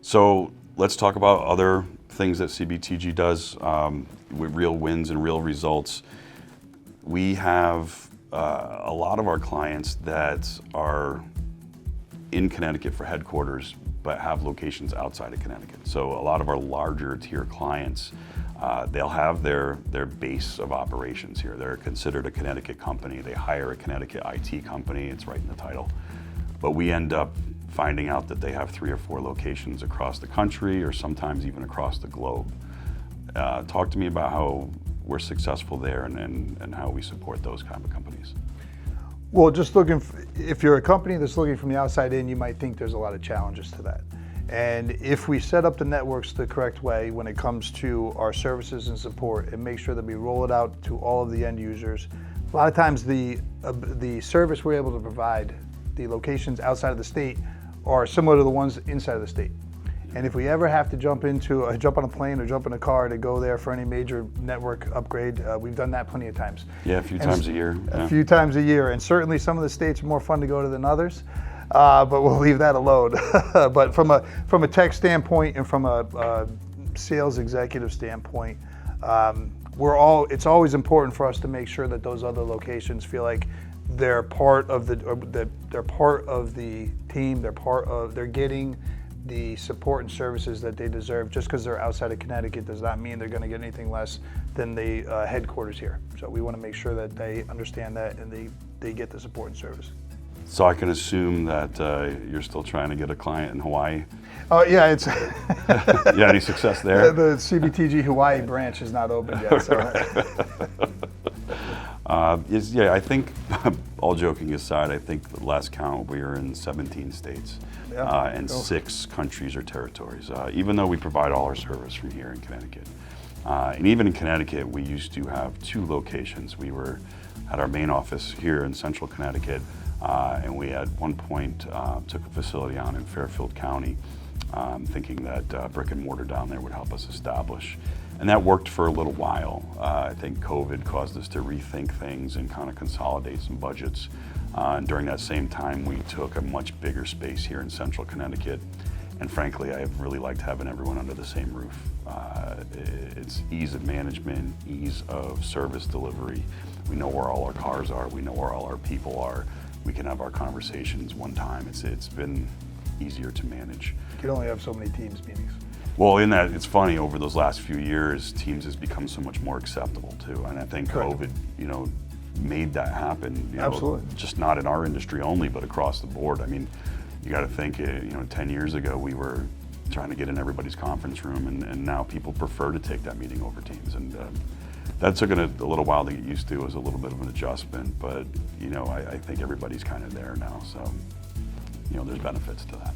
So let's talk about other things that CBTG does with real wins and real results. We have a lot of our clients that are in Connecticut for headquarters, but have locations outside of Connecticut. So a lot of our larger tier clients, they'll have their base of operations here. They're considered a Connecticut company. They hire a Connecticut IT company, it's right in the title. But we end up finding out that they have 3 or 4 locations across the country or sometimes even across the globe. Talk to me about how we're successful there and how we support those kind of companies. Well, if you're a company that's looking from the outside in, you might think there's a lot of challenges to that. And if we set up the networks the correct way when it comes to our services and support and make sure that we roll it out to all of the end users, a lot of times the service we're able to provide, the locations outside of the state are similar to the ones inside of the state. And if we ever have to jump on a plane or jump in a car to go there for any major network upgrade, we've done that plenty of times. Yeah, a few times a year. A few times a year, and certainly some of the states are more fun to go to than others, but we'll leave that alone. But from a tech standpoint and from a sales executive standpoint, it's always important for us to make sure that those other locations feel like they're part of the team. They're getting the support and services that they deserve. Just because they're outside of Connecticut does not mean they're going to get anything less than the headquarters here. So we want to make sure that they understand that and they get the support and service. So I can assume that you're still trying to get a client in Hawaii? Oh yeah, it's. Yeah, any success there? The CBTG Hawaii branch is not open yet. So. Yeah, I think, all joking aside, I think the last count we were in 17 states and 6 countries or territories, even though we provide all our service from here in Connecticut. And even in Connecticut, we used to have 2 locations. We were at our main office here in central Connecticut, and we at one point took a facility on in Fairfield County, thinking that brick and mortar down there would help us establish. And that worked for a little while. I think COVID caused us to rethink things and kind of consolidate some budgets. And during that same time, we took a much bigger space here in central Connecticut. And frankly, I really liked having everyone under the same roof. It's ease of management, ease of service delivery. We know where all our cars are. We know where all our people are. We can have our conversations one time. It's been easier to manage. You can only have so many Teams meetings. Well, in that, it's funny, over those last few years, Teams has become so much more acceptable too. And I think Correct. COVID, made that happen. Absolutely. Just not in our industry only, but across the board. I mean, you got to think, 10 years ago, we were trying to get in everybody's conference room, and now people prefer to take that meeting over Teams. And that took a little while to get used to. It was a little bit of an adjustment, but I think everybody's kind of there now. So, there's benefits to that.